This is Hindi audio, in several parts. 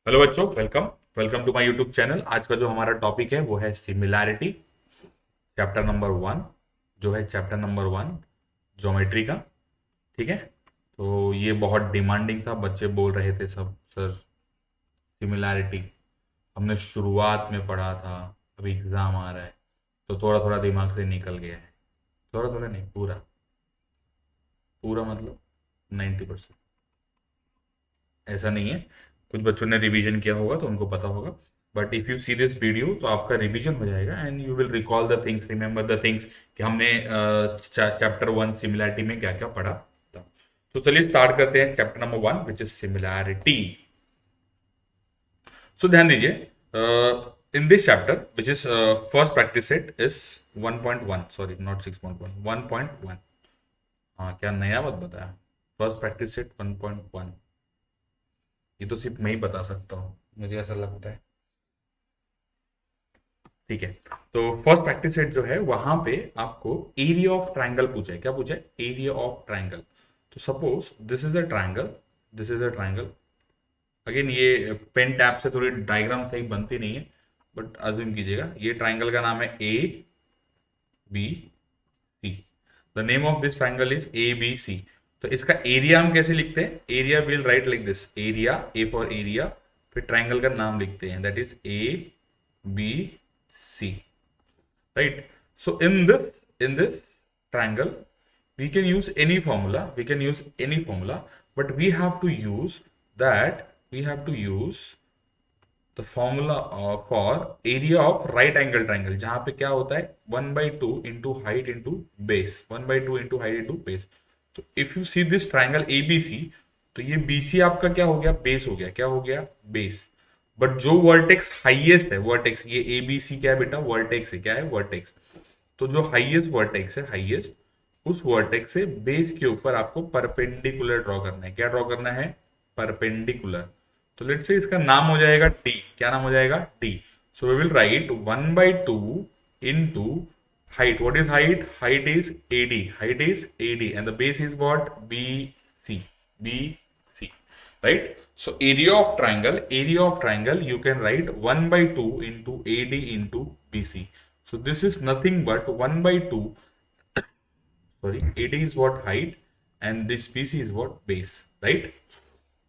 हेलो बच्चों, welcome welcome to my YouTube channel. आज का जो हमारा टॉपिक है वो है सिमिलैरिटी, चैप्टर नंबर वन। जो है चैप्टर नंबर वन ज्योमेट्री का। ठीक है। तो ये बहुत डिमांडिंग था, बच्चे बोल रहे थे सब, सर सिमिलैरिटी हमने शुरुआत में पढ़ा था, अभी एग्जाम आ रहा है तो थोड़ा थोड़ा दिमाग से निकल गया है। थोड़ा थोड़ा नहीं, पूरा पूरा मतलब 90%। ऐसा नहीं है, कुछ बच्चों ने रिवीजन किया होगा तो उनको पता होगा। But if you see this video तो आपका रिवीजन हो जाएगा and you will recall the things, remember the things कि हमने चैप्टर वन सिमिलैरिटी में क्या क्या पढ़ा था। तो चलिए स्टार्ट करते हैं chapter number one which is similarity. So ध्यान दीजिए, in this chapter which is first practice set is 1.1, sorry not 6.1, 1.1। हाँ, क्या नया बात बताया, फर्स्ट प्रैक्टिस सेट 1.1। ये तो सिर्फ मैं ही बता सकता हूँ, मुझे ऐसा लगता है। ठीक है। तो फर्स्ट प्रैक्टिस सेट जो है वहां पे आपको एरिया ऑफ ट्रायंगल पूछा है। क्या पूछा है? Area of triangle. तो suppose this is a triangle, this is a triangle. Again ये पेन टैप से थोड़ी डायग्राम सही बनती नहीं है, बट अज्यूम कीजिएगा ये ट्रायंगल का नाम है A B C. The name of this triangle is A B C. तो इसका एरिया हम कैसे लिखते हैं? Area will write like this, area, A for area, फिर ट्रायंगल का नाम लिखते हैं, that is A B C. Right? So in this triangle, we can use any formula, we can use any formula, but we have to use that, we have to use the formula for area of right angle triangle, जहां पे क्या होता है 1/2 into height into base, 1/2 into height into base। तो if you see this triangle ABC, तो ये BC आपका क्या हो गया? बेस हो गया। क्या हो गया? बेस। बट जो वर्टेक्स हाईएस्ट है, वर्टेक्स, ये ए बी सी क्या है बेटा? वर्टेक्स है। क्या है? वर्टेक्स। तो जो हाईएस्ट वर्टेक्स है, हाईएस्ट, उस वर्टेक्स से बेस के ऊपर आपको परपेंडिकुलर ड्रॉ करना है। क्या ड्रॉ करना है? परपेंडिकुलर। तो लेट्स से इसका नाम हो जाएगा डी। क्या नाम हो जाएगा? D. So we will write 1/2 into height. What is height? Height is AD. Height is AD, and the base is what? BC. BC. Right? So area of triangle, area of triangle, you can write 1/2 into AD into BC. So this is nothing but 1/2. Sorry, AD is what? Height, and this BC is what? Base. Right?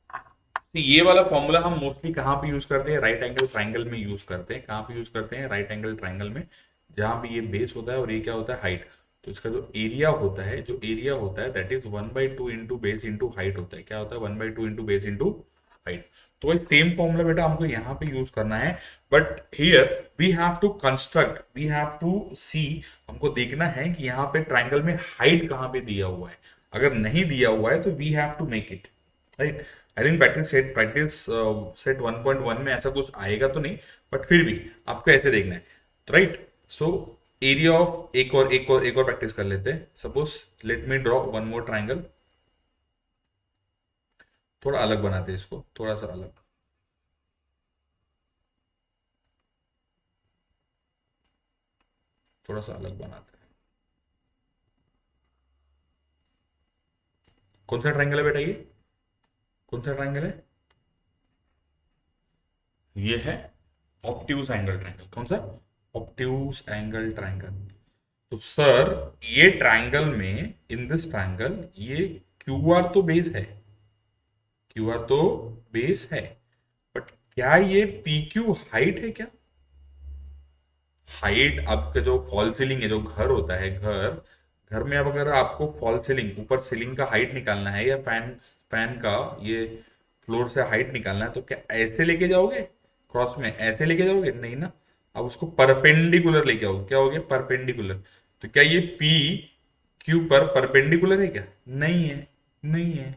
तो ये वाला फॉर्मूला हम मोस्टली कहाँ पे यूज करते हैं? राइट एंगल ट्राइंगल में यूज करते हैं। कहाँ पे यूज करते हैं? राइट एंगल ट्राइंगल में, जहां पे ये बेस होता है और ये क्या होता है? हाइट। तो इसका जो एरिया होता है, जो एरिया होता है that is 1/2 into base into height होता है। क्या होता है? 1/2 इंटू बेस इंटू हाइट। तो वही सेम फॉर्मूला बेटा हमको यहाँ पे यूज करना है, but here we have to construct, we have to see. हमको देखना है कि यहाँ पे ट्राइंगल में हाइट कहाँ पे दिया हुआ है। अगर नहीं दिया हुआ है तो we have to make it. Right? I think practice set 1.1 में ऐसा कुछ आएगा तो नहीं, बट फिर भी आपको ऐसे देखना है। राइट? सो एरिया ऑफ, एक और प्रैक्टिस कर लेते हैं। Suppose let me draw one more triangle. थोड़ा अलग बनाते हैं इसको, थोड़ा सा अलग, थोड़ा सा अलग बनाते हैं। कौन सा ट्राइंगल है बेटा ये? कौन सा ट्राइंगल है? ये है ऑप्ट्यूज एंगल ट्राइंगल। कौन सा? Obtuse angle triangle. तो सर ये ट्राइंगल में, इन दिस ट्राइंगल, ये क्यू आर तो बेस है, क्यू आर तो बेस है, बट क्या ये पी क्यू हाइट है क्या? हाइट आपका जो फॉल सीलिंग है, जो घर होता है, घर, घर में अब अगर आपको फॉल सीलिंग, ऊपर सीलिंग का हाइट निकालना है, या फैन, फैन का ये फ्लोर से हाइट निकालना है, तो क्या ऐसे लेके जाओगे? क्रॉस में ऐसे लेके जाओगे? नहीं ना। अब उसको परपेंडिकुलर लेके आओगे। क्या हो गया? परपेंडिकुलर। तो क्या ये पी क्यू पर परपेंडिकुलर है क्या? नहीं है, नहीं है।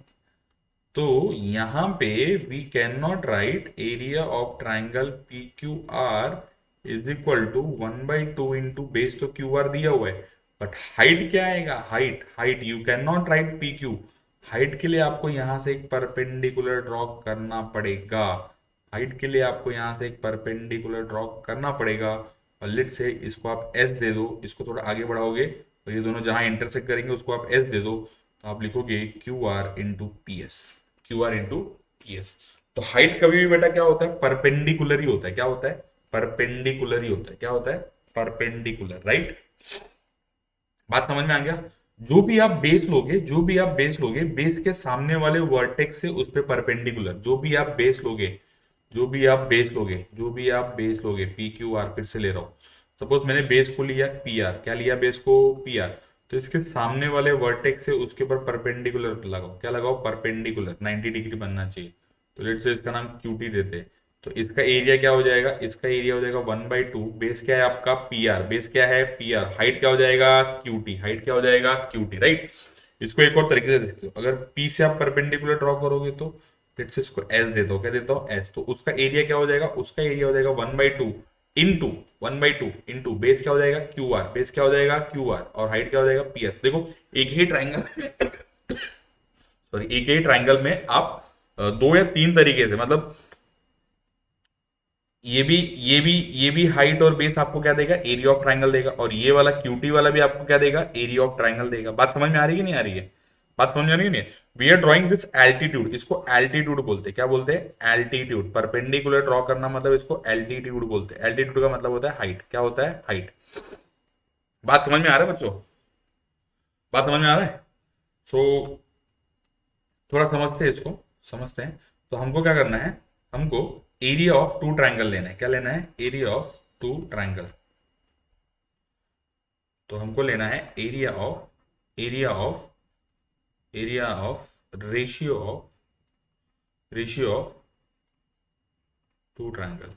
तो यहां पे we can not write area of triangle P Q R is equal to 1/2 into base, तो क्यू आर दिया हुआ है, बट हाइट क्या आएगा? Height, height you can not write P Q. Height के लिए आपको यहां से एक परपेंडिकुलर ड्रॉ करना पड़ेगा। हाइट के लिए आपको यहां से एक परपेंडिकुलर ड्रॉ करना पड़ेगा। और लेट से इसको आप एस दे दो, इसको थोड़ा आगे बढ़ाओगे तो ये दोनों जहां इंटरसेक्ट करेंगे उसको आप एस दे दो, तो आप लिखोगे Q R into P S. Q R into P S. तो हाइट कभी भी बेटा क्या होता है, परपेंडिकुलर ही होता है। क्या होता है, परपेंडिकुलर ही होता है। क्या होता है, परपेंडिकुलर, राइट। बात समझ में आ गया। जो भी आप बेस लोगे, जो भी आप बेस लोगे, बेस के सामने वाले वर्टेक्स से उस पे परपेंडिकुलर, जो भी आप बेस लोगे, जो भी आप बेस लोगे, जो भी आप बेस लोगे, पी क्यू आर फिर से ले रहा हूं। सपोज मैंने बेस को लिया पी आर, क्या लिया बेस को, पी आर। तो इसके सामने वाले वर्टेक्स से उसके ऊपर परपेंडिकुलर लगाओ, क्या लगाओ, परपेंडिकुलर, 90 डिग्री बनना चाहिए। तो लेट से इसका नाम क्यूटी देते हैं। तो इसका एरिया क्या हो जाएगा, इसका एरिया हो जाएगा 1/2। बेस क्या है आपका, पी आर, बेस क्या है, पी आर। हाइट क्या हो जाएगा, क्यूटी, हाइट क्या हो जाएगा, क्यूटी, राइट। इसको एक और तरीके से देखते हो, अगर पी से आप परपेंडिकुलर ड्रॉ करोगे तो लेट से इसको एस देता हूँ, क्या देता हूँ, एस। तो उसका एरिया क्या हो जाएगा, उसका एरिया हो जाएगा 1/2 इंटू 1/2 इंटू बेस क्या हो जाएगा, क्यू आर, बेस क्या हो जाएगा, क्यू आर, और हाइट क्या हो जाएगा, पी एस। देखो एक ही ट्राइंगल सॉरी, एक ही ट्राइंगल में आप दो या तीन तरीके से, मतलब ये भी हाइट और बेस आपको क्या देगा, एरिया ऑफ ट्राइंगल देगा, और ये वाला क्यूटी वाला भी आपको क्या देगा, एरिया ऑफ ट्राइंगल देगा। बात समझ में आ रही है कि नहीं आ रही है, बात समझ में आ रही है नहीं। We are drawing this altitude, इसको एल्टीट्यूड बोलते हैं। क्या बोलते हैं, एल्टीट्यूड। परपेंडिकुलर ड्रॉ करना मतलब इसको एल्टीट्यूड बोलते हैं। एल्टीट्यूड का मतलब होता है हाइट। क्या होता है, हाइट। बात समझ में आ रहा है बच्चों, बात समझ में आ रहा है। सो थोड़ा समझते हैं इसको, समझते हैं। तो हमको क्या करना है, हमको एरिया ऑफ टू ट्राइंगल लेना है। क्या लेना है, एरिया ऑफ टू ट्राइंगल। तो हमको लेना है area of ratio of two triangle.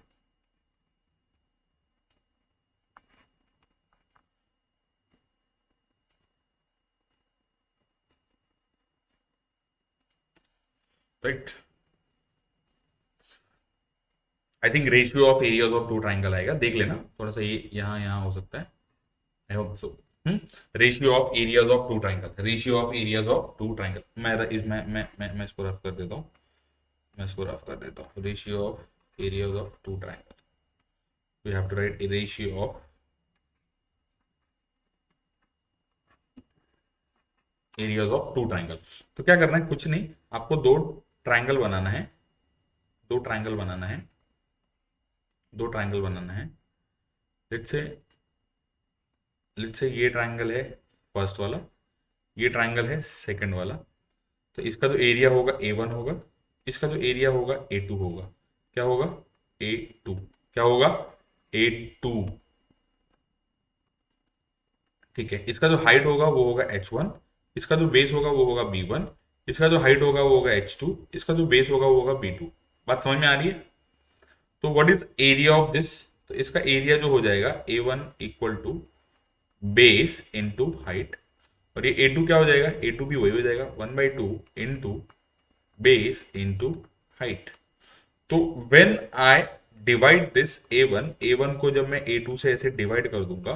Right, I think ratio of areas of two triangle आएगा, देख लेना थोड़ा सा, ये यहाँ यहाँ हो सकता है, I hope so. Ratio of areas of two triangle, ratio of areas of two triangle. मैं इसको रफ कर देता हूँ, मैं इसको रफ कर देता हूँ। Ratio of areas of two triangle, we have to write ratio of areas of two triangle. तो क्या करना है, कुछ नहीं, आपको दो ट्राइंगल बनाना है, दो ट्राइंगल बनाना है, दो ट्राइंगल बनाना है। लेट्स से, लेट्स से ये ट्राइंगल है फर्स्ट वाला, ये ट्राइंगल है सेकंड वाला। तो इसका जो एरिया होगा A1 होगा, इसका जो एरिया होगा A2 होगा। क्या होगा, A2, क्या होगा, A2। ठीक है, इसका जो हाइट होगा वो होगा H1, इसका जो बेस होगा वो होगा B1, इसका जो हाइट होगा वो होगा H2, इसका जो बेस होगा वो होगा B2। बात समझ में आ रही है। तो what is area of this, तो इसका एरिया जो हो जाएगा A1 equal to base into height, और ये A2 क्या हो जाएगा, A2 भी वही हो जाएगा 1/2 इंटू बेस इंटू हाइट। तो when I divide this A1 को जब मैं A2 से ऐसे डिवाइड कर दूंगा,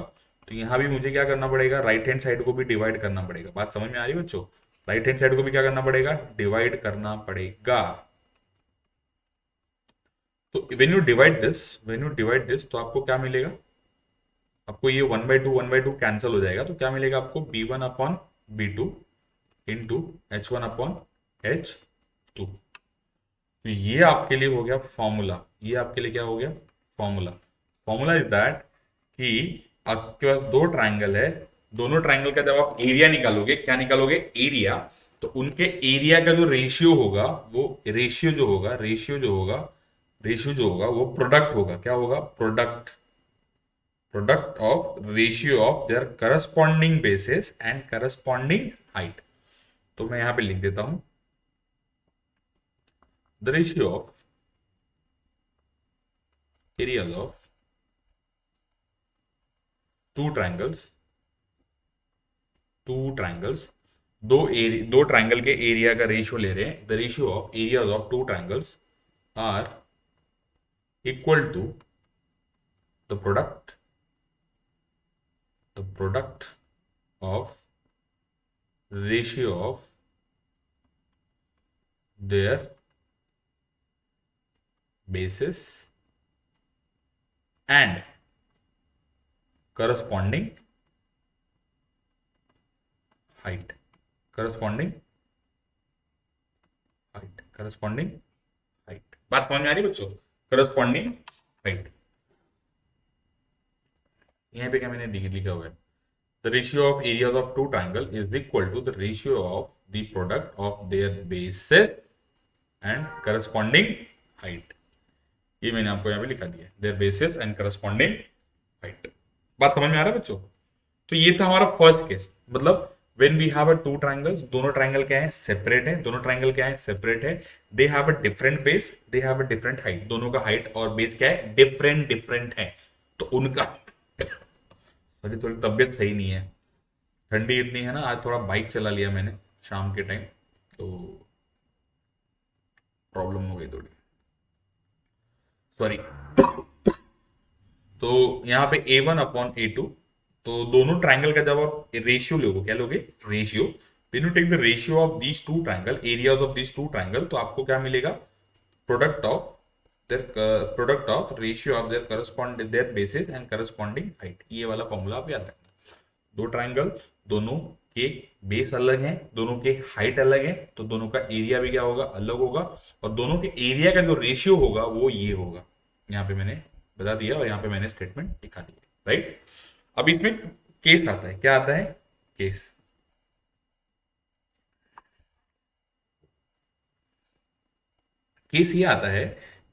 तो यहां भी मुझे क्या करना पड़ेगा, राइट हैंड साइड को भी डिवाइड करना पड़ेगा। बात समझ में आ रही है बच्चों, राइट हैंड साइड को भी क्या करना पड़ेगा, डिवाइड करना पड़ेगा। तो व्हेन यू डिवाइड दिस तो आपको क्या मिलेगा, आपको ये 1/2 कैंसिल हो जाएगा। तो क्या मिलेगा आपको, B1/B2 इंटू H1/H2। तो ये आपके लिए हो गया फॉर्मूला, ये आपके लिए क्या हो गया, फॉर्मूला। फॉर्मूला इज दैट कि आपके पास दो ट्राइंगल है, दोनों ट्राइंगल का जब आप एरिया निकालोगे, क्या निकालोगे, एरिया। तो उनके एरिया का जो रेशियो होगा, वो रेशियो जो होगा वो प्रोडक्ट होगा। क्या होगा, product of ratio of their corresponding bases and corresponding height. तो मैं यहां पे लिख देता हूं, the ratio of areas of two triangles, two triangles, दो ट्राइंगल के एरिया का रेशियो ले रहे हैं। The ratio of areas of two triangles are equal to the product of ratio of their bases and corresponding height, corresponding height, corresponding height. बात समझ में आ रही है बच्चों? Corresponding height. यहाँ पे क्या मैंने लिखा हुआ है, the ratio of areas of two triangle is equal to the ratio of the product of their bases and corresponding height. ये मैंने आपको यहाँ पे लिखा दिया, their bases and corresponding height. बात समझ में आ रहा है बच्चों? तो ये था हमारा फर्स्ट केस, मतलब when we have a two triangles, दोनों ट्रायंगल क्या है, सेपरेट है, दोनों ट्रायंगल क्या है, सेपरेट है, they have a different base, they have a different height, दोनों का हाइट और बेस क्या है, डिफरेंट डिफरेंट है। तो उनका मेरी थोड़ी तबीयत सही नहीं है, ठंडी इतनी है ना, आज थोड़ा बाइक चला लिया मैंने शाम के टाइम, तो प्रॉब्लम हो गई थोड़ी, सॉरी। तो यहाँ पे A1/A2, तो दोनों ट्राइंगल का जब आप रेशियो लोगे, क्या लोगे, ratio, when you take the ratio of these two triangle, areas of these two triangle, तो आपको क्या मिलेगा, product of their, product of ratio of their correspond their bases and corresponding height. ये वाला फॉर्मूला आप याद रखना। दो ट्राइंगल, दोनों के बेस अलग हैं, दोनों के हाइट अलग है, तो दोनों का एरिया भी क्या होगा, अलग होगा, और दोनों के एरिया का जो रेशियो होगा वो ये होगा। यहाँ पे मैंने बता दिया और यहाँ पे मैंने स्टेटमेंट दिखा दिया, राइट। अब इसमें केस आता है, क्या आता है, केस। केस ये आता है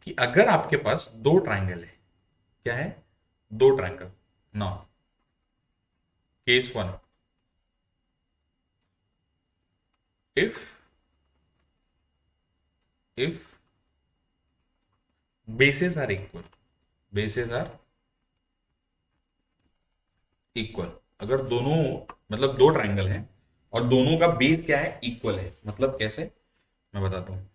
कि अगर आपके पास दो ट्राइंगल है, क्या है, दो triangle, now case one, if if bases are equal, bases are equal, अगर दोनों, मतलब दो ट्राइंगल हैं और दोनों का बेस क्या है, इक्वल है, मतलब कैसे, मैं बताता हूं।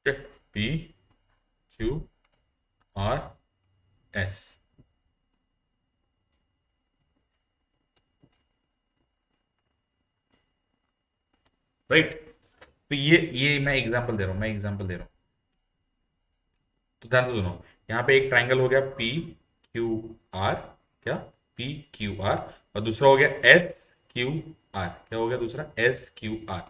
Okay, P Q R S, right. तो ये मैं एग्जांपल दे रहा हूं, मैं एग्जांपल दे रहा हूं, तो ध्यान से सुनो। यहाँ पे एक ट्राइंगल हो गया P Q R, क्या, P Q R, और दूसरा हो गया S Q R, क्या हो गया दूसरा, S Q R।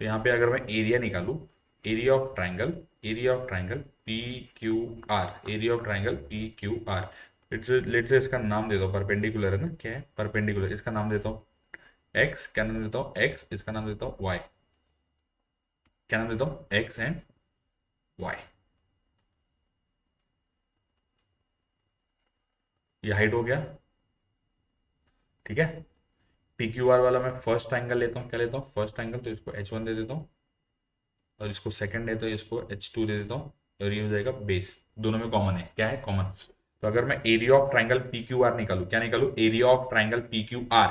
तो यहाँ पे अगर मैं एरिया निकालू, area of triangle, area of triangle P Q R, area of triangle P Q R, let's say इसका नाम दे दो, परपेंडिकुलर है ना, क्या है, परपेंडिकुलर, इसका नाम देता हूँ X, क्या नाम देता हूँ X, इसका नाम देता हूँ Y, क्या नाम देता हूँ, X एंड Y। ये हाइट हो गया, ठीक है। पी क्यू आर वाला मैं फर्स्ट एंगल लेता हूँ, क्या लेता हूँ, फर्स्ट एंगल, तो इसको H1 दे देता हूँ, और इसको सेकंड है तो इसको H2 दे देता हूँ, और ये हो जाएगा बेस, दोनों में कॉमन है, क्या है, कॉमन। तो अगर मैं area of triangle P Q are निकालू, क्या निकालू, area of triangle P Q are,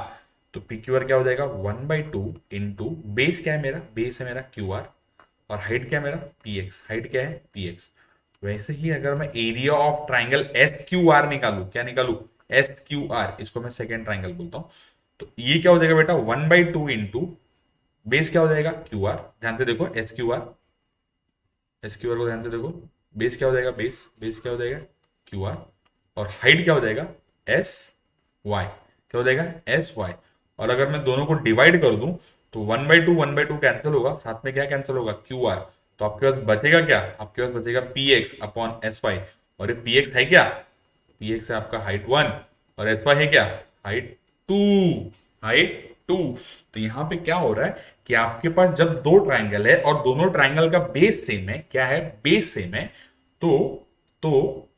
तो पी क्यू आर क्या हो जाएगा, 1/2 इंटू बेस, क्या है मेरा, बेस है मेरा क्यू आर, और हाइट क्या है मेरा, पी एक्स, हाइट क्या है, पी एक्स। वैसे ही अगर मैं area of triangle S Q R निकालू, क्या निकालू, एस क्यू आर, इसको मैं सेकेंड ट्राइंगल बोलता हूँ, तो ये क्या हो जाएगा बेटा, 1/2 इंटू बेस, क्या हो जाएगा, क्यू आर, ध्यान से देखो, S Q R, S Q R को ध्यान से देखो, बेस क्या हो जाएगा, बेस, बेस क्या हो जाएगा, क्यू आर, और हाइट क्या हो जाएगा, एस वाई, क्या हो जाएगा, एस वाई। और अगर मैं दोनों को डिवाइड कर दूं, तो 1/2 कैंसिल होगा, साथ में क्या कैंसिल होगा, क्यू आर, तो आपके पास बचेगा क्या, आपके पास बचेगा P X upon S Y, और ये पी एक्स है क्या, पी एक्स है आपका हाइट 1, और एस वाई है क्या, हाइट 2, हाइट 2। तो यहां पे क्या हो रहा है कि आपके पास जब दो ट्राइंगल है और दोनों ट्राइंगल का बेस सेम है, क्या है, बेस सेम है, तो तो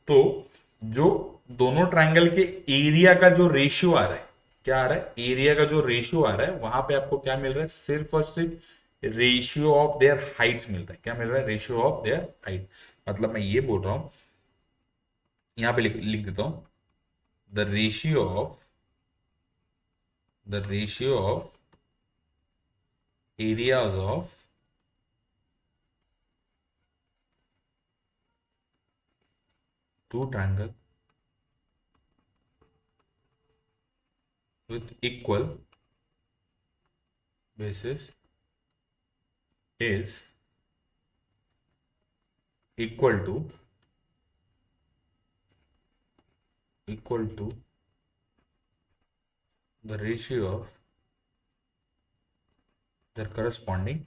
तो जो दोनों ट्राइंगल के एरिया का जो रेशियो आ रहा है, क्या आ रहा है, एरिया का जो रेशियो आ रहा है, वहां पे आपको क्या मिल रहा है, सिर्फ और सिर्फ रेशियो ऑफ देयर हाइट्स मिल रहा है, क्या मिल रहा है, रेशियो ऑफ देयर हाइट। मतलब मैं ये बोल रहा हूं, यहां पे लिख देता हूं, the ratio of, the ratio of areas of two triangle with equal basis is equal to the ratio of their corresponding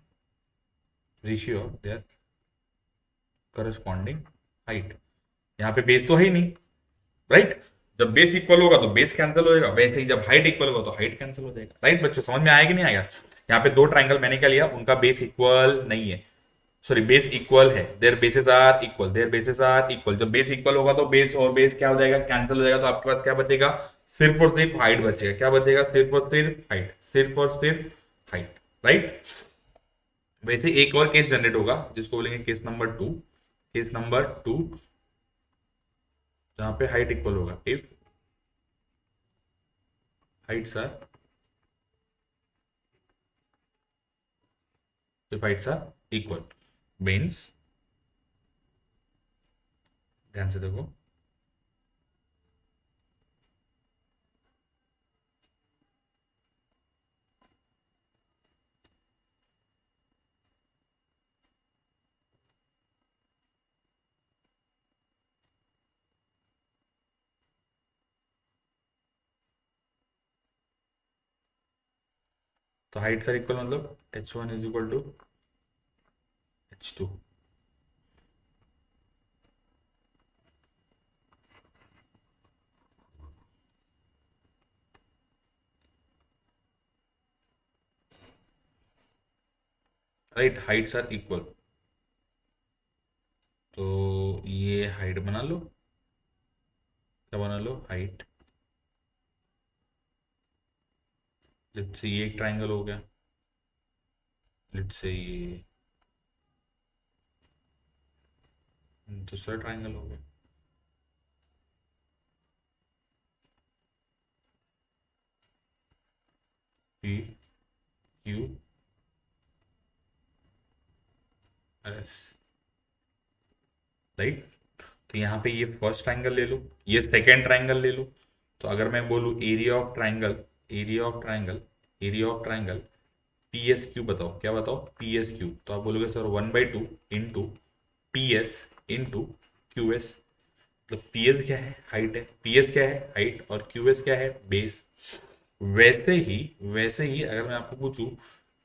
height. यहाँ पे बेस तो है ही नहीं, राइट? जब बेस इक्वल होगा तो बेस कैंसिल हो जाएगा, वैसे ही जब हाइट इक्वल होगा तो हाइट कैंसिल हो जाएगा, राइट बच्चों? समझ में आया कि नहीं आएगा? यहाँ पे दो ट्रायंगल मैंने क्या लिया, उनका बेस इक्वल नहीं है, सॉरी बेस इक्वल है, देयर बेसेस आर इक्वल। जब बेस इक्वल होगा तो बेस और बेस क्या हो जाएगा, कैंसिल हो जाएगा, तो आपके पास क्या बचेगा, सिर्फ और सिर्फ हाइट बचेगा। क्या बचेगा? सिर्फ और सिर्फ हाइट, राइट? वैसे एक और केस जनरेट होगा जिसको बोलेंगे केस नंबर टू, जहां पे हाइट इक्वल होगा। If heights are equal means, ध्यान से देखो, तो हाइट्स आर इक्वल मतलब h1 is equal to h2। Right, heights are equal, तो ये हाइट बना लो, क्या बना लो, हाइट। लेट्स से ये एक ट्रायंगल हो गया, लेट्स से ये दूसरा ट्रायंगल हो गया। P Q R S, right? तो यहाँ पे ये फर्स्ट ट्रायंगल ले लो, ये सेकेंड ट्रायंगल ले लो। तो अगर मैं बोलूँ area of triangle P S Q, बताओ क्या, बताओ पी एस क्यू। तो आप बोलोगे sir 1/2 into P S into Q S. मतलब पी एस क्या है, हाइट है, पी एस क्या है, हाइट, और क्यू एस क्या है, बेस। वैसे ही अगर मैं आपको पूछूं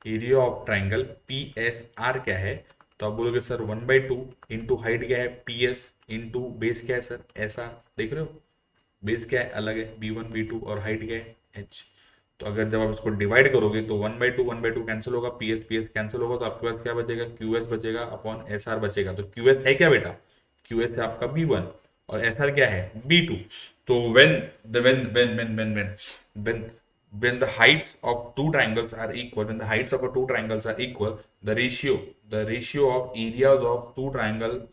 area of triangle P S R क्या है, तो आप बोलोगे सर 1/2 इंटू हाइट क्या है, पी एस, इंटू बेस क्या है सर, एस आर। देख रहे हो, बेस क्या है, अलग है, B1 B2, और हाइट क्या है, h। तो अगर जब आप इसको डिवाइड करोगे तो 1/2 कैंसिल होगा, पी एस कैंसिल होगा, तो आपके पास क्या बचेगा, क्यू एस बचेगा अपॉन एस आर बचेगा। तो क्यू एस है क्या बेटा, क्यू एस है आपका B1 और एस आर क्या है, B2। तो when the heights of two triangles are equal, when the heights of two triangles are equal, the ratio of areas of two triangle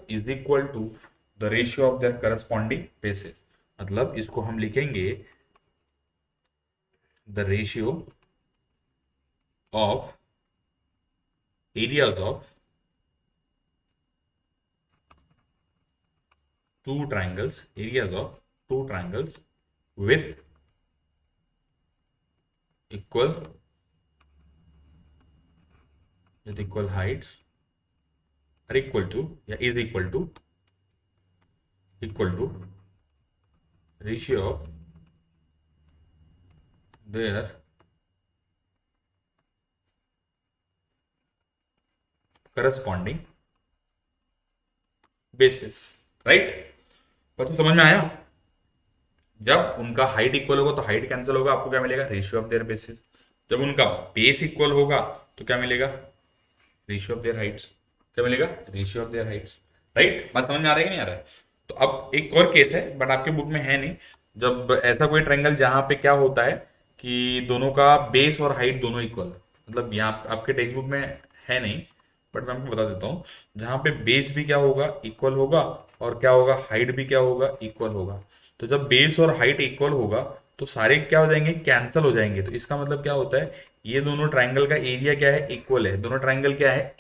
is equal to the ratio of their corresponding bases। मतलब इसको हम लिखेंगे the ratio of areas of two triangles with equal heights are equal to, या is equal to ratio of their corresponding basis, right? बच्चों समझ में आया? जब उनका हाइट इक्वल होगा तो हाइट कैंसिल होगा, आपको क्या मिलेगा, रेशियो ऑफ देयर बेसिस। जब उनका बेस इक्वल होगा तो क्या मिलेगा, रेशियो ऑफ देयर हाइट्स। क्या मिलेगा, ratio of there Heights, right? बात समझ में आ रहा है कि नहीं आ रहा है? तो अब एक और केस है बट आपके बुक में है नहीं, जब ऐसा कोई ट्रायंगल जहां पे क्या होता है कि दोनों का बेस और हाइट दोनों इक्वल है, मतलब यहाँ आपके टेक्स्ट बुक में है नहीं बट मैं आपको बता देता हूँ, जहां पे बेस भी क्या होगा, इक्वल होगा, और क्या होगा, हाइट भी क्या होगा, इक्वल होगा। तो जब बेस और हाइट इक्वल होगा तो सारे क्या हो जाएंगे, कैंसल हो जाएंगे। तो इसका मतलब क्या होता है, ये दोनों ट्रायंगल का एरिया क्या है, इक्वल है। दोनों ट्रायंगल क्या है,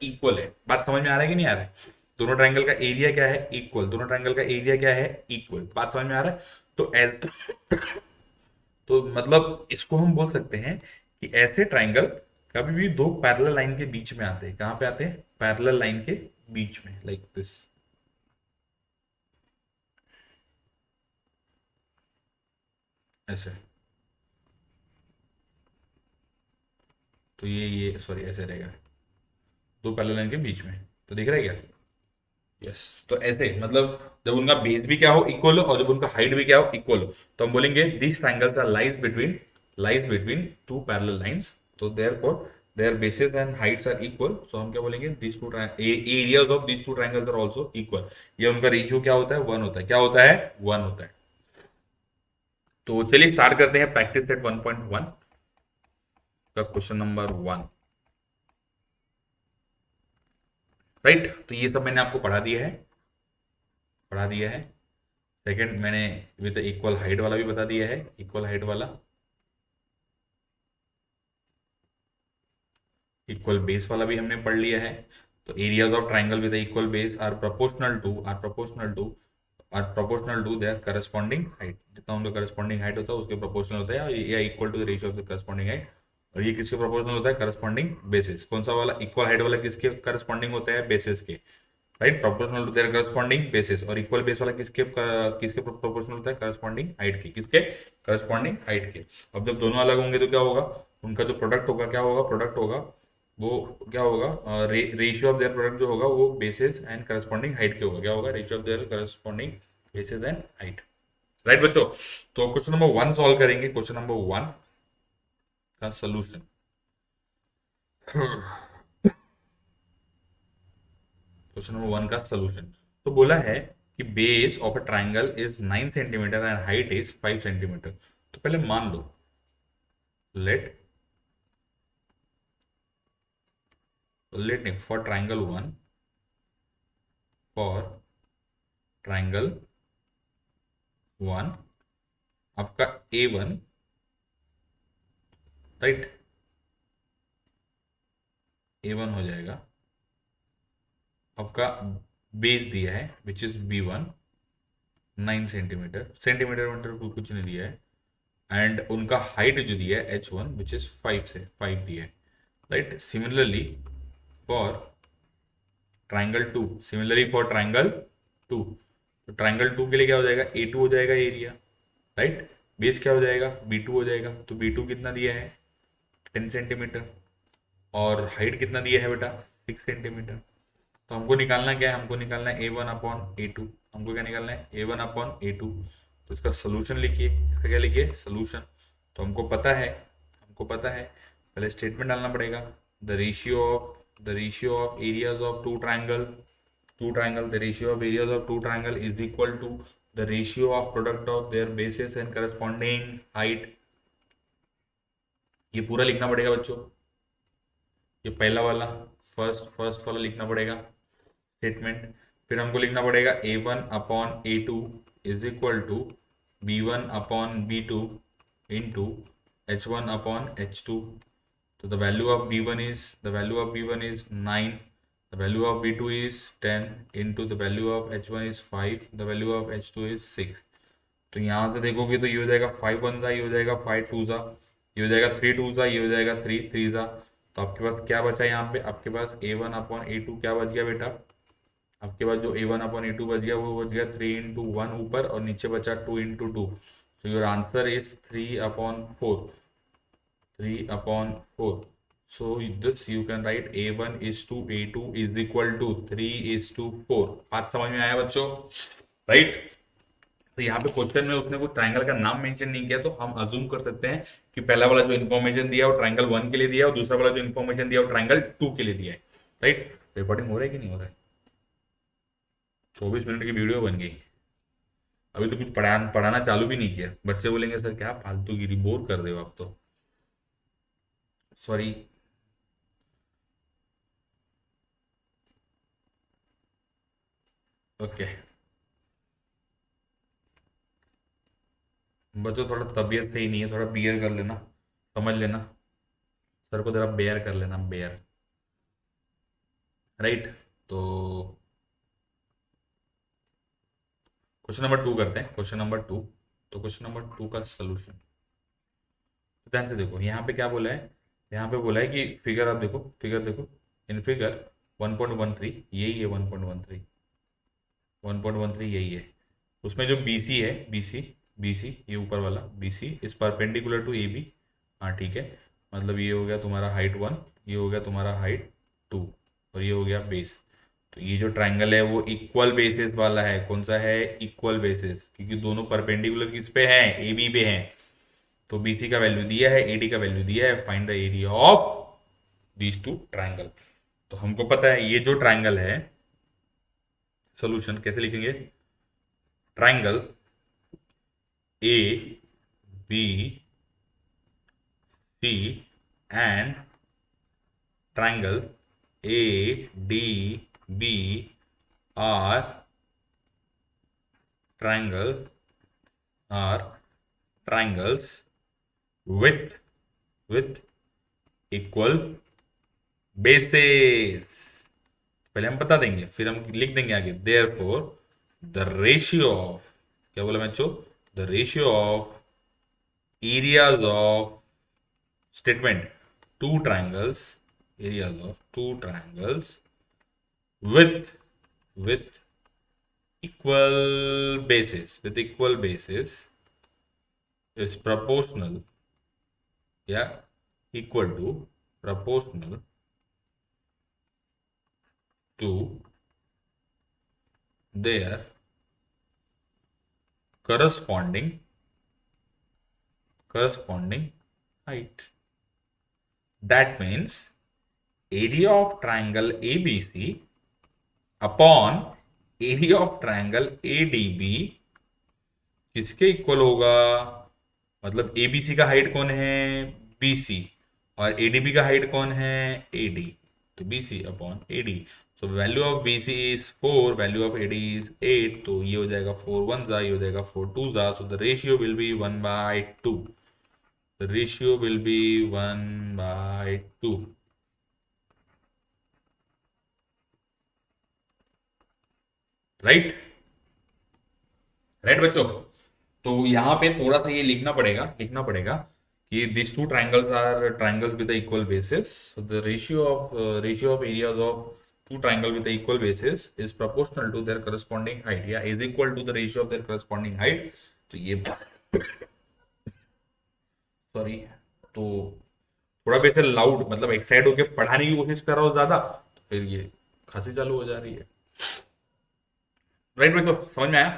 इक्वल है। बात समझ में आ रहा है कि नहीं आ रहा है? दोनों ट्रायंगल का एरिया क्या है, इक्वल, दोनों ट्रायंगल का एरिया क्या है, इक्वल। बात समझ में आ रहा है? तो तो मतलब इसको हम बोल सकते हैं कि ऐसे ट्रायंगल कभी भी दो पैरेलल लाइन के बीच में आते हैं। कहां पे आते हैं? पैरेलल लाइन के बीच में, लाइक दिस। ऐसे। तो ये सॉरी ऐसे रहेगा, दो पैरेलल लाइन के बीच में। तो दिख रहा है क्या? यस। तो ऐसे मतलब जब उनका बेस भी क्या हो, इक्वल हो, और जब उनका हाइट भी क्या हो, इक्वल हो, तो हम बोलेंगे this triangles are lies between two parallel lines. तो therefore their bases and heights are equal. So हम क्या बोलेंगे, this two areas of this two triangles are also equal. ये उनका रेशियो क्या होता है, 1 होता है। क्या होता है? 1 होता है। तो चलिए स्टार्ट करते हैं प्रैक्टिस सेट 1.1 का क्वेश्चन नंबर 1। राइट, तो ये सब मैंने आपको पढ़ा दिया है। सेकंड मैंने विद इक्वल हाइट वाला भी बता दिया है, इक्वल हाइट वाला। इक्वल बेस वाला भी हमने पढ़ लिया है। तो areas of triangle with equal base are proportional to their corresponding height. जितना उनका करस्पॉन्डिंग हाइट होता है उसके प्रोपोर्शनल होता है, या equal to the ratio of the corresponding height. और ये किसके प्रोपोर्शनल होता है? Corresponding bases. कौन सा वाला? इक्वल हाइट वाला किसके करस्पॉन्डिंग होता है? बेसिस के। Right, proportional to their corresponding bases. और इक्वल बेस वाला किसके प्रोपोर्शनल होता है? करस्पॉन्डिंग हाइट के। किसके? करस्पॉन्डिंग हाइट के। अब जब दोनों अलग होंगे तो क्या होगा? उनका जो प्रोडक्ट होगा, क्या होगा? प्रोडक्ट होगा वो क्या होगा? रेशियो ऑफ देयर प्रोडक्ट जो होगा वो बेसिस एंड करस्पॉन्डिंग हाइट के होगा। क्या होगा? Ratio of their corresponding bases and height. Right बच्चों, तो क्वेश्चन नंबर 1 सॉल्व करेंगे। क्वेश्चन नंबर 1 का सोल्यूशन। क्वेश्चन नंबर 1 का सोल्यूशन। तो बोला है कि base of a triangle is 9 centimetre and height is 5 centimetre. तो पहले मान लो, लेट लेट नहीं, फॉर ट्राइंगल 1, फॉर ट्राइंगल 1 आपका A1, राइट, A1 हो जाएगा। आपका बेस दिया है which is B1 9 centimetre, centimetre कुछ नहीं दिया है। एंड उनका हाइट जो दिया है H1 विच इज 5 दिया है। राइट, सिमिलरली फॉर ट्राइंगल 2, तो ट्राइंगल 2 के लिए क्या हो जाएगा? A2 हो जाएगा एरिया। राइट, बेस क्या हो जाएगा? B2 हो जाएगा। तो B2 कितना दिया है? 10 सेंटीमीटर। और हाइट कितना दिया है बेटा? 6 सेंटीमीटर। तो हमको निकालना क्या है? हमको निकालना है A1/A2। हमको क्या निकालना है? A1/A2। तो इसका सोल्यूशन लिखिए। इसका क्या लिखिए? सोल्यूशन। तो हमको पता है पहले स्टेटमेंट डालना पड़ेगा। The ratio of areas of two triangle the ratio of areas of two triangle is equal to the ratio of product of their bases and corresponding height. ये पूरा लिखना पड़ेगा बच्चों। ये पहला वाला, फर्स्ट वाला लिखना पड़ेगा स्टेटमेंट। फिर हमको लिखना पड़ेगा A1/A2 is equal to B1/B2 into H1/H2। तो the value of B1 is 9, the value of B2 is 10 into the value of H1 is 5, the value of H2 is 6। तो यहाँ से देखोगे तो ये हो जाएगा 5 1 ज़ा, ये हो जाएगा 5 2 ज़ा, ये हो जाएगा 3 2 ज़ा, ये हो जाएगा 3 3 ज़ा। तो आपके पास क्या बचा यहाँ पे? आपके पास A1/A2 क्या बच गया बेटा? आपके पास जो A1/A2 बच गया वो बच गया 3 into 1 ऊपर, और नीचे बचा 2 into 2। So your answer is 3/4। 3/4। So this you can write A1:A2 is equal to 3:4। बात समझ में आया बच्चों? राइट। तो यहाँ पे क्वेश्चन में उसने कुछ ट्राइंगल का नाम मेंशन नहीं किया, तो हम अज्यूम कर सकते हैं कि पहला वाला जो इन्फॉर्मेशन दिया है वो ट्राइंगल 1 के लिए दिया है, और दूसरा वाला जो इन्फॉर्मेशन दिया है वो ट्राइंगल 2 के लिए दिया है। राइट, रिकॉर्डिंग हो रहा है कि नहीं हो रहा है? 24 मिनट की वीडियो बन गई। अभी तो कुछ पढ़ाना चालू भी नहीं किया। बच्चे बोलेंगे सर क्या फालतूगिरी, बोर कर रहे हो आप तो। सॉरी। ओके बच्चों, थोड़ा तबीयत सही नहीं है, थोड़ा बियर कर लेना, समझ लेना। सर को जरा बेयर कर लेना, बेयर। राइट। तो क्वेश्चन नंबर 2 करते हैं, क्वेश्चन नंबर 2। तो क्वेश्चन नंबर 2 का सोल्यूशन ध्यान से देखो, यहाँ पे क्या बोला है, यहाँ पे बोला है कि फिगर आप देखो, फिगर देखो, इन फिगर 1.13 यही है, 1.13, 1.13 यही है। उसमें जो BC है, BC, BC ये ऊपर वाला BC is perpendicular to AB। हाँ ठीक है, मतलब ये हो गया तुम्हारा हाइट 1, ये हो गया तुम्हारा हाइट 2, और ये हो गया बेस। तो ये जो ट्राइंगल है वो इक्वल बेसिस वाला है। कौन सा है? इक्वल बेसिस, क्योंकि दोनों परपेंडिकुलर किस पे हैं? AB पे हैं। तो BC का वैल्यू दिया है, AD का वैल्यू दिया है, find the area of these two triangle. तो हमको पता है ये जो ट्राइंगल है, सोल्यूशन कैसे लिखेंगे? Triangle ABC and triangle ADB are are triangles with equal bases। पहले हम बता देंगे, फिर हम लिख देंगे आगे, therefore the ratio of, क्या बोला बच्चों? the ratio of areas of statement two triangles, areas of two triangles with equal basis is proportional, yeah, equal to, proportional to their corresponding height. That means area of triangle ABC upon area of triangle ADB किसके इक्वल होगा? मतलब ABC का हाइट कौन है? BC, और ADB का हाइट कौन है? AD। तो BC upon AD। So value of BC is 4, value of AD is 8। तो ये हो जाएगा 4 1 जा, ये हो जाएगा 4 2 जा। सो the ratio will be 1/2। The ratio will be 1/2। Right, right बच्चों। तो यहाँ पे थोड़ा सा ये लिखना पड़ेगा कि this two triangles are triangles with equal basis. So the ratio of areas of two triangle with equal basis is proportional to their corresponding height, या is equal to the ratio of their corresponding height. तो ये सॉरी, तो थोड़ा बेहतर लाउड, मतलब एक्साइट होके पढ़ाने की कोशिश कर रहा हूँ ज्यादा, तो फिर ये खांसी चालू हो जा रही है। राइट बच्चों, समझ में आया?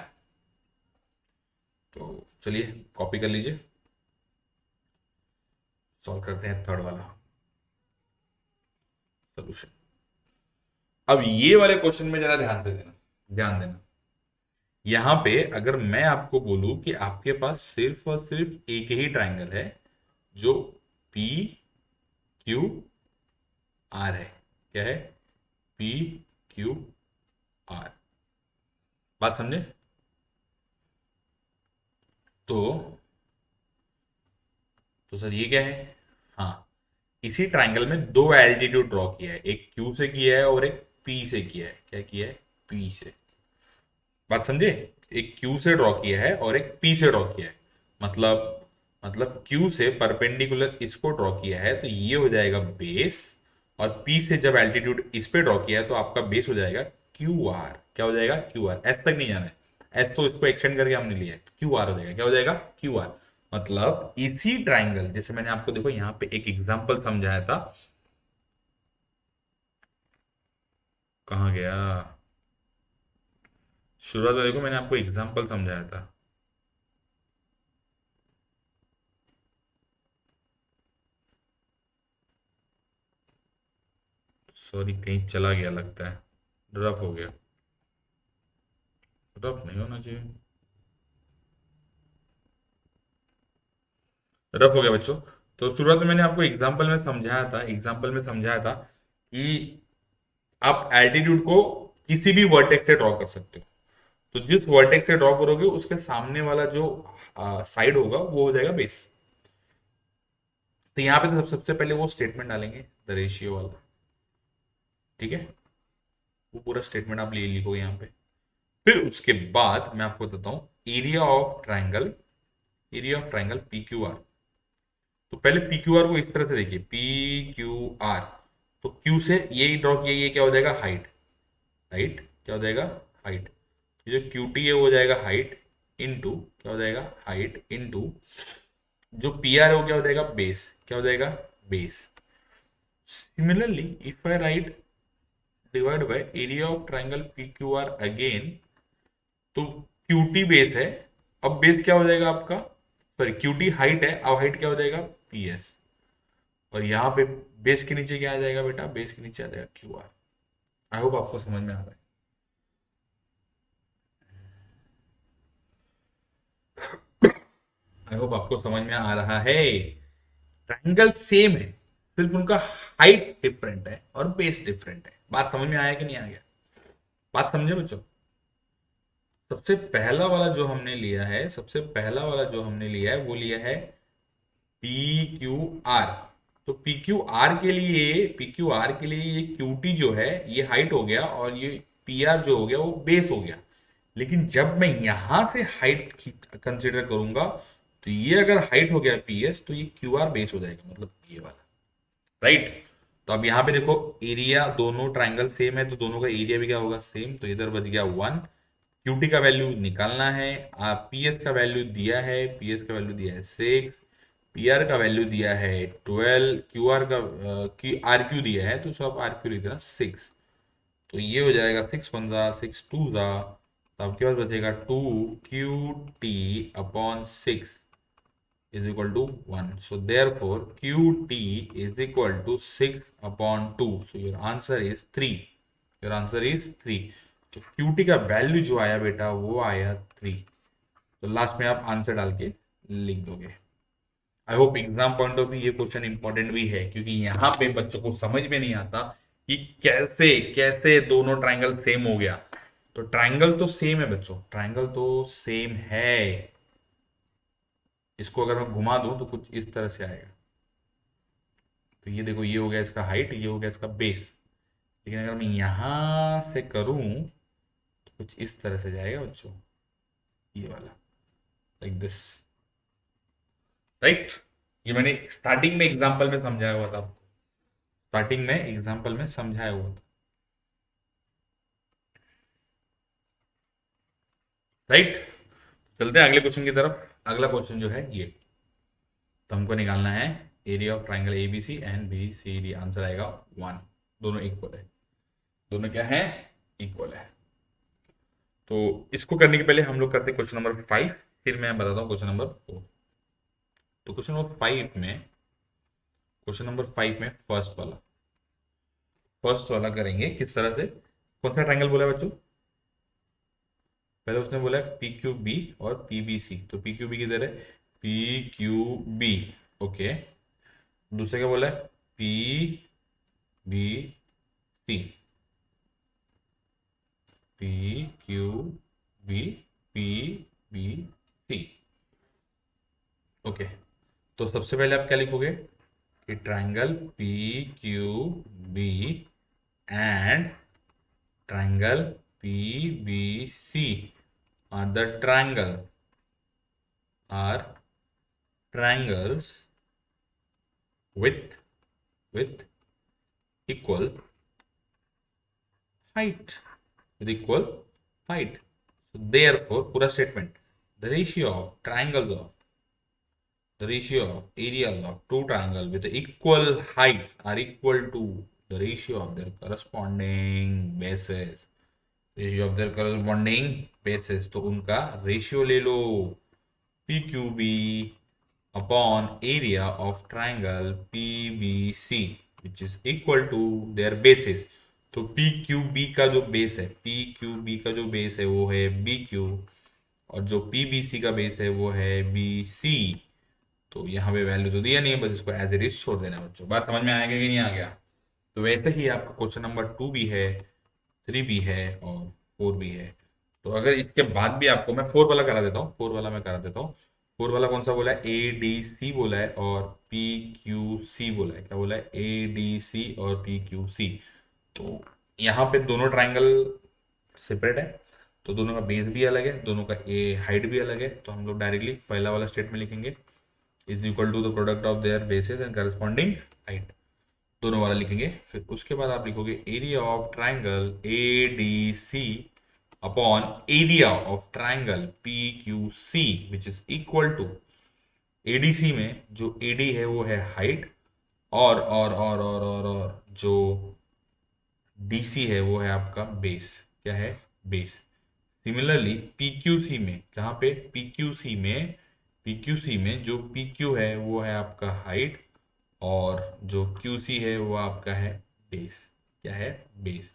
तो चलिए कॉपी कर लीजिए, सॉल्व करते हैं थर्ड वाला सोल्यूशन। अब ये वाले क्वेश्चन में जरा ध्यान देना। यहां पे अगर मैं आपको बोलूं कि आपके पास सिर्फ और सिर्फ एक ही ट्राइंगल है जो PQR है। क्या है? PQR। बात समझे? तो सर ये क्या है? हाँ, इसी ट्राइंगल में दो एल्टीट्यूड ड्रॉ किया है, एक Q से किया है और एक P से किया है। क्या किया है? P से। बात समझे? एक Q से ड्रॉ किया है और एक P से ड्रॉ किया है। मतलब Q से परपेंडिकुलर इसको ड्रॉ किया है तो ये हो जाएगा बेस, और P से जब एल्टीट्यूड इस पे ड्रॉ किया है तो आपका बेस हो जाएगा QR। क्या हो जाएगा? QR। S तक नहीं जाना है, S तो इसको एक्सटेंड करके हमने लिया है, QR हो जाएगा। क्या हो जाएगा? QR। मतलब इसी ट्राइंगल, जैसे मैंने आपको देखो यहाँ पे एक एग्जांपल समझाया था, कहाँ गया? शुरुआत में देखो मैंने आपको एग्जांपल समझाया था। सॉरी, कहीं चला गया लगता है, रफ हो गया। रफ नहीं होना चाहिए, रफ हो गया बच्चों। तो शुरुआत में मैंने आपको एग्जांपल में समझाया था कि आप एल्टीट्यूड को किसी भी वर्टेक्स से ड्रॉ कर सकते हो। तो जिस वर्टेक्स से ड्रॉ करोगे उसके सामने वाला जो साइड होगा वो हो जाएगा बेस। तो यहाँ पे तो सबसे पहले वो स्टेटमेंट डालेंगे, द रेशियो वाला। ठीक है, वो पूरा स्टेटमेंट आप ले लिखो यहाँ पे। फिर उसके बाद मैं आपको बताता हूं area of triangle P Q are. तो पहले पी क्यू आर को इस तरह से देखिए, पी क्यू आर, तो क्यू से ये ड्रॉ किया, ये क्या हो जाएगा, हाइट। हाइट क्या हो जाएगा, हाइट। ये जो क्यू टी है वो हो जाएगा हाइट इनटू, क्या हो जाएगा, हाइट इनटू जो पी आर है वो क्या हो जाएगा, बेस। क्या हो जाएगा, base. Similarly if I right divide by area of triangle P Q are again, तो क्यू टी बेस है, अब बेस क्या हो जाएगा आपका, सॉरी क्यू टी हाइट है, अब हाइट क्या हो जाएगा, पी एस। और यहाँ पे बेस के नीचे क्या आ जाएगा बेटा, बेस के नीचे आ जाएगा क्यू आर। आई होप आपको समझ में आ रहा है। आई होप आपको समझ में आ रहा है। ट्रायंगल सेम है, सिर्फ उनका हाइट डिफरेंट है और बेस डिफरेंट है। बात समझ में आया कि नहीं आ गया, बात समझे बच्चों। सबसे पहला वाला जो हमने लिया है, सबसे पहला वाला जो हमने लिया है वो लिया है पी क्यू आर। तो पी क्यू आर के लिए ये क्यू टी जो है ये हाइट हो गया, और ये पी आर जो हो गया वो बेस हो गया। लेकिन जब मैं यहां से हाइट कंसिडर करूंगा, तो ये अगर हाइट हो गया पी एस, तो ये क्यू आर बेस हो जाएगा, मतलब ये वाला, राइट। तो अब यहाँ पे देखो, एरिया दोनों ट्राइंगल सेम है, तो दोनों का एरिया भी क्या होगा, सेम। तो इधर बच गया 1। क्यूटी का वैल्यू निकालना है, पीएस का वैल्यू दिया है, पीएस का वैल्यू दिया है 6, पीआर का वैल्यू दिया है 12, क्यूआर का आर क्यू दिया है, तो सब आर क्यू लिख देना 6। तो ये हो जाएगा 6 1 जा 6 2 जा, तो आपके पास बचेगा 2 QT/6 is equal to 1. So therefore QT is equal to 6/2. So your answer is 3. Your answer is 3. तो QT का वैल्यू जो आया बेटा वो आया 3। तो लास्ट में आप आंसर डाल के लिख दोगे। I hope exam point of view ये क्वेश्चन इंपॉर्टेंट भी है, क्योंकि यहाँ पे बच्चों को समझ में नहीं आता कि कैसे कैसे दोनों ट्राइंगल सेम हो गया। तो ट्राइंगल तो सेम है बच्चों, ट्राइंगल तो सेम है। इसको अगर मैं घुमा दूं तो कुछ इस तरह से आएगा। तो ये देखो, ये हो गया इसका हाइट, ये हो गया इसका बेस। लेकिन अगर मैं यहां से करूं तो कुछ इस तरह से जाएगा बच्चों, ये वाला, लाइक दिस, राइट। ये मैंने स्टार्टिंग में एग्जांपल में समझाया हुआ था आपको, स्टार्टिंग में एग्जांपल में समझाया हुआ था, राइट। चलते हैं अगले क्वेश्चन की तरफ। अगला क्वेश्चन जो है ये, तो हमको निकालना है area of triangle A B C and B C D. Answer आएगा 1। दोनों इक्वल है, दोनों क्या है, इक्वल है। तो इसको करने के पहले हम लोग करते हैं क्वेश्चन नंबर 5, फिर मैं बताता हूँ क्वेश्चन नंबर 4। तो क्वेश्चन नंबर 5 में फर्स्ट वाला करेंगे किस तरह से। कौन सा ट्रायंगल बोला है बच्चों, पहले उसने बोला है पी क्यू बी और पी बी सी। तो पी क्यू बी किधर है, पी क्यू बी, ओके। दूसरे क्या बोला है, P B C, P Q B, P B C, okay. तो सबसे पहले आप क्या लिखोगे कि triangle P Q B and triangle P B C are the are triangles with equal height, with equal height. So therefore पूरा statement, the ratio of triangles of the ratio of areas of two triangles with equal heights are equal to the ratio of their corresponding bases. Ratio of their corresponding basis, तो उनका रेशियो ले लो, P Q B upon area of triangle P B C which is equal to their basis. तो पी क्यू बी का जो बेस है, पी क्यू बी का जो बेस है वो है बी क्यू, और जो पी बी सी का बेस है वो है बी सी। तो यहाँ पे वैल्यू तो दिया नहीं है, बस इसको एज इट इज छोड़ देना है बच्चों। बात समझ में आएगा कि नहीं आ गया। तो वैसे ही आपका क्वेश्चन नंबर 2 भी है, 3 भी है और 4 भी है। तो अगर इसके बाद भी आपको मैं 4 वाला करा देता हूँ, 4 वाला मैं करा देता हूँ। 4 वाला कौन सा बोला है, ए डी सी बोला है और पी क्यू सी बोला है। क्या बोला है, ए डी सी और पी क्यू सी। तो यहाँ पे दोनों ट्राइंगल सेपरेट है, तो दोनों का बेस भी अलग है, दोनों का ए हाइट भी अलग है, तो हम लोग डायरेक्टली पहला वाला स्टेटमेंट लिखेंगे is equal to the product of their bases and corresponding height, दोनों वाला लिखेंगे। फिर उसके बाद आप लिखोगे area of triangle A D C upon area of triangle P Q C which is equal to ADC में जो एडी है वो है हाइट और जो डीसी है वो है आपका बेस, क्या है, बेस। सिमिलरली पीक्यूसी में, कहाँ पे, पीक्यूसी में, पीक्यूसी में जो पीक्यू है वो है आपका हाइट और जो क्यूसी है वो आपका है बेस, क्या है, बेस।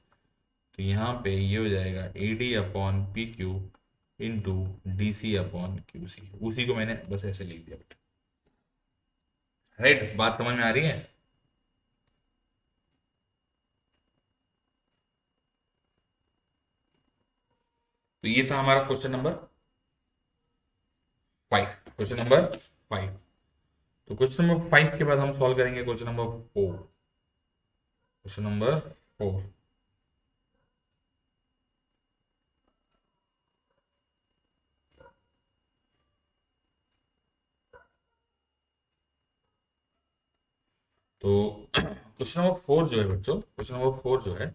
तो यहाँ पे ये हो जाएगा A D upon P Q into D C upon Q C, उसी को मैंने बस ऐसे लिख दिया बेटा। राइट, बात समझ में आ रही है? तो ये था हमारा क्वेश्चन नंबर 5, क्वेश्चन नंबर 5। तो क्वेश्चन नंबर 5 के बाद हम सॉल्व करेंगे क्वेश्चन नंबर 4, क्वेश्चन नंबर 4। तो क्वेश्चन नंबर 4 जो है बच्चों, क्वेश्चन नंबर 4 जो है,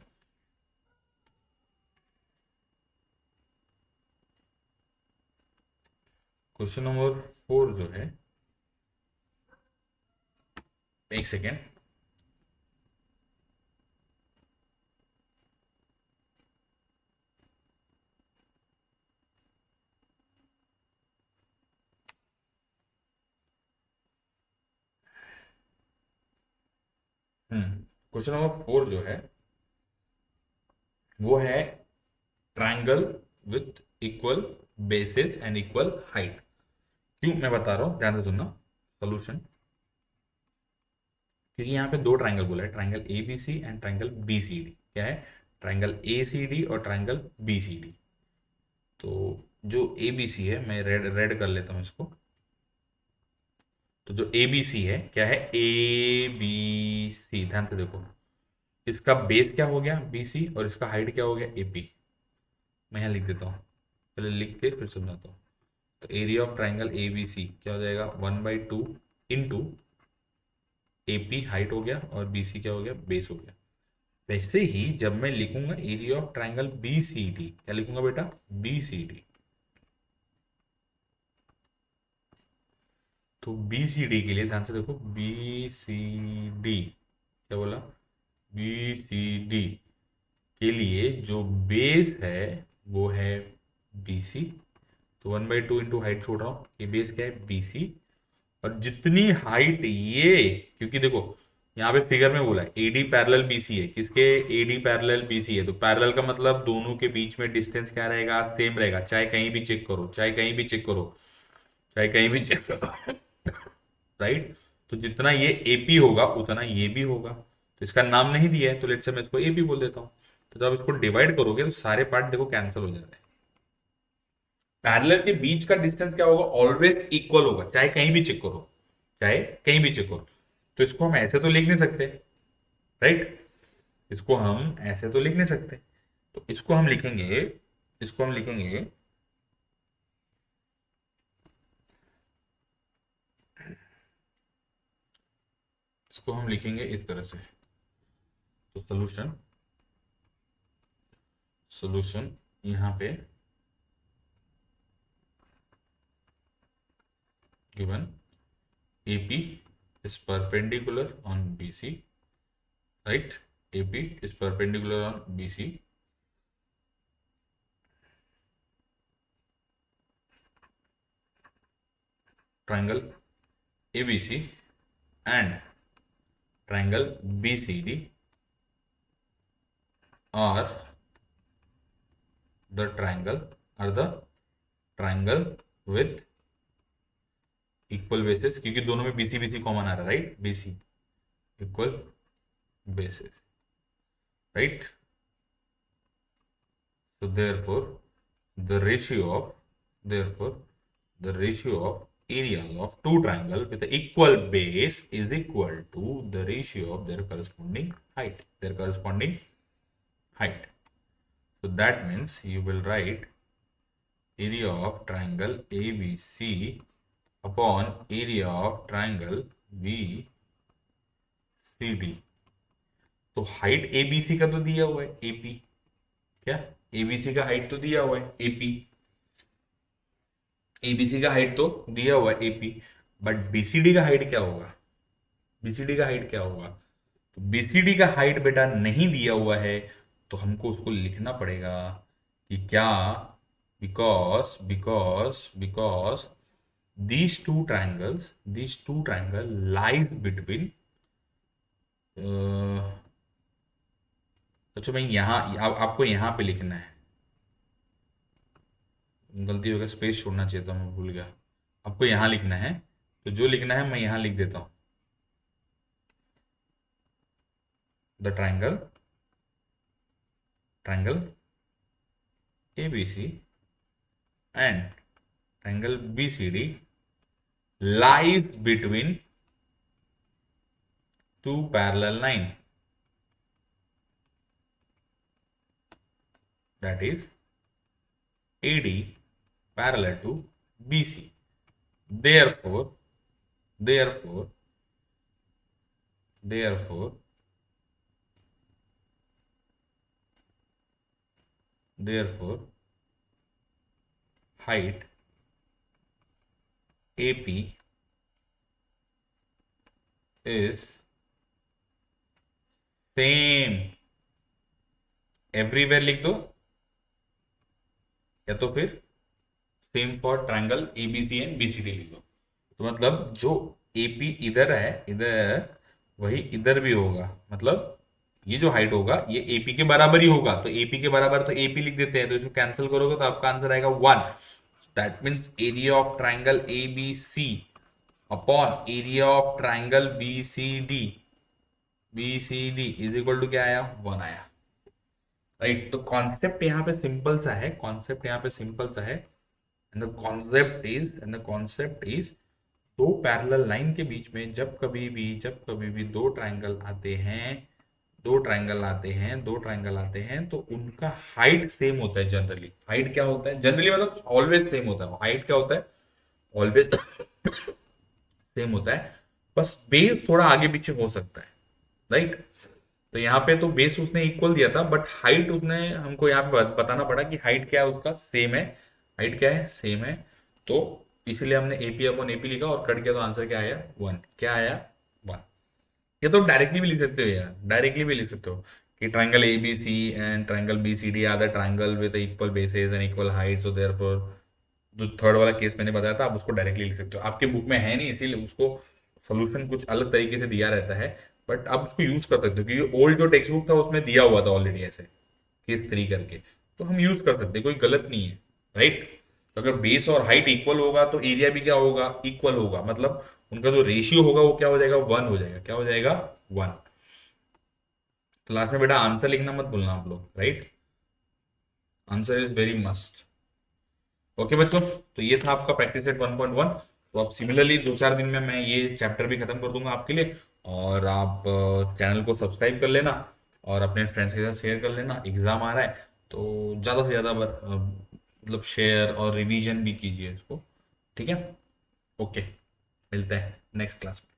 क्वेश्चन नंबर 4 जो है, एक सेकेंड, क्वेश्चन नंबर 4 जो है वो है triangle with equal basis and equal height. क्यों मैं बता रहा हूं, ध्यान से सुनना सोल्यूशन। क्योंकि यहाँ पे दो ट्रायंगल बोला है, triangle A B C and triangle B C D. क्या है, ट्रायंगल ए सी डी और ट्रायंगल बी सी डी। तो जो ए बी सी है, मैं रेड रेड कर लेता हूं इसको। तो जो ए बी सी है, क्या है, ए बी सी, ध्यान से देखो, इसका बेस क्या हो गया बी सी और इसका हाइट क्या हो गया ए पी। मैं यहाँ लिख देता हूँ, पहले लिख के फिर समझाता हूँ। तो area of triangle A B C क्या हो जाएगा, 1/2 इंटू ए पी हाइट हो गया और बी सी क्या हो गया, बेस हो गया। वैसे ही जब मैं लिखूंगा area of triangle B C D, क्या लिखूंगा बेटा, बी सी डी। तो बी सी डी के लिए ध्यान से देखो, बी सी डी, क्या बोला, बी सी डी के लिए जो बेस है वो है बी सी। तो 1/2 इंटू हाइट छोड़ रहा हूँ, ये बेस क्या है, बी सी। और जितनी हाइट ये, क्योंकि देखो यहाँ पे फिगर में बोला है एडी पैरेलल बीसी है, किसके, एडी पैरेलल बीसी है। तो पैरेलल का मतलब दोनों के बीच में डिस्टेंस क्या रहेगा, सेम रहेगा, चाहे कहीं भी चेक करो, चाहे कहीं भी चेक करो, चाहे कहीं भी चेक करो। राइट। तो जितना ये एपी होगा उतना ये भी होगा। तो इसका नाम नहीं दिया है तो लेट्स से मैं इसको एपी बोल देता हूँ। तो जब इसको डिवाइड करोगे तो सारे पार्ट देखो कैंसिल हो जाते हैं। पैरेलल के बीच का डिस्टेंस क्या होगा, ऑलवेज इक्वल होगा, चाहे कहीं भी चेक करो, चाहे कहीं भी चेक करो। तो इसको हम ऐसे तो लिख नहीं सकते, राइट, इसको हम ऐसे तो लिख नहीं सकते। तो इसको हम लिखेंगे, इसको हम लिखेंगे, इसको हम लिखेंगे इस तरह से। तो सोल्यूशन, सोल्यूशन यहां पे given AP is perpendicular on BC, right? AP is perpendicular on BC. Triangle ABC and triangle BCD are the triangle with equal bases, क्योंकि दोनों में BC BC कॉमन आ रहा है, right, BC equal bases, right? So therefore the ratio of, therefore the ratio of areas of two triangle with equal base is equal to the ratio of their corresponding height, their corresponding height. So that means you will write area of triangle A B C upon area of triangle B C D. तो हाइट एबीसी का तो दिया हुआ है एपी, क्या एबीसी का हाइट तो दिया हुआ है एपी, एबीसी का हाइट तो दिया हुआ है एपी, बट बीसीडी का हाइट क्या होगा, बीसीडी का हाइट क्या होगा, तो बीसीडी का हाइट बेटा नहीं दिया हुआ है, तो हमको उसको लिखना पड़ेगा कि क्या, because because because these two triangle lies between, अच्छा मैं यहाँ आपको यहाँ पे लिखना है, गलती हो गया, स्पेस छोड़ना चाहिए था, मैं भूल गया, आपको यहाँ लिखना है, तो जो लिखना है मैं यहाँ लिख देता हूँ, the triangle ABC and triangle BCD lies between two parallel line, that is AD parallel to BC. Therefore, therefore, therefore, therefore, height AP is same, everywhere लिख दो, या तो फिर same for triangle ABC and BCD लिख दो। तो मतलब जो एपी इधर है, इधर वही इधर भी होगा, मतलब ये जो हाइट होगा ये एपी के बराबर ही होगा, तो एपी के बराबर तो एपी लिख देते हैं, तो इसको कैंसिल करोगे तो आपका आंसर आएगा 1। That means area of triangle A B C upon area of triangle B C D is equal to क्या आया, 1 आया, राइट। तो कॉन्सेप्ट यहाँ पे सिंपल सा है, कॉन्सेप्ट यहाँ पे सिंपल सा है, एंड द कॉन्सेप्ट इज दो पैरेलल लाइन के बीच में जब कभी भी दो ट्राइंगल आते हैं, दो ट्राइंगल आते हैं तो उनका हाइट सेम होता है। जनरली हाइट क्या होता है, जनरली मतलब ऑलवेज सेम होता है, हाइट क्या होता है, ऑलवेज सेम होता है, बस बेस थोड़ा आगे पीछे हो सकता है, राइट। तो यहाँ पे तो बेस उसने इक्वल दिया था, बट हाइट उसने हमको यहाँ पे बताना पड़ा कि हाइट क्या है उसका, सेम है, हाइट क्या है, सेम है, तो इसलिए हमने एपी अपॉन एपी लिखा और कट किया, तो आंसर क्या आया, 1। क्या आया, 1। ये तो डायरेक्टली भी लिख सकते हो यार, डायरेक्टली भी लिख सकते हो कि triangle ABC and triangle BCD are the triangle with equal bases and equal height, so therefore जो थर्ड वाला केस मैंने बताया था आप उसको डायरेक्टली लिख सकते हो। आपके बुक में है नहीं इसीलिए उसको सोल्यूशन कुछ अलग तरीके से दिया रहता है, बट आप उसको यूज कर सकते हो क्योंकि ओल्ड जो टेक्स्ट बुक था उसमें दिया हुआ था ऑलरेडी ऐसे केस 3 करके, तो हम यूज कर सकते हैं, कोई गलत नहीं है, राइट। तो अगर बेस और हाइट इक्वल होगा तो एरिया भी क्या होगा, इक्वल होगा, मतलब उनका जो रेशियो होगा वो क्या हो जाएगा, 1 हो जाएगा, क्या हो जाएगा, 1। तो लास्ट में बेटा आंसर लिखना मत भूलना आप लोग, right, answer is very must. Okay बच्चों, तो ये था आपका प्रैक्टिस सेट 1.1। तो अब सिमिलरली 2-4 दिन में मैं ये चैप्टर भी खत्म कर दूंगा आपके लिए, और आप चैनल को सब्सक्राइब कर लेना और अपने फ्रेंड्स के साथ शेयर कर लेना। एग्जाम आ रहा है तो ज़्यादा से ज़्यादा मतलब शेयर और रिवीजन भी कीजिए इसको, ठीक है। ओके, मिलते हैं नेक्स्ट क्लास में।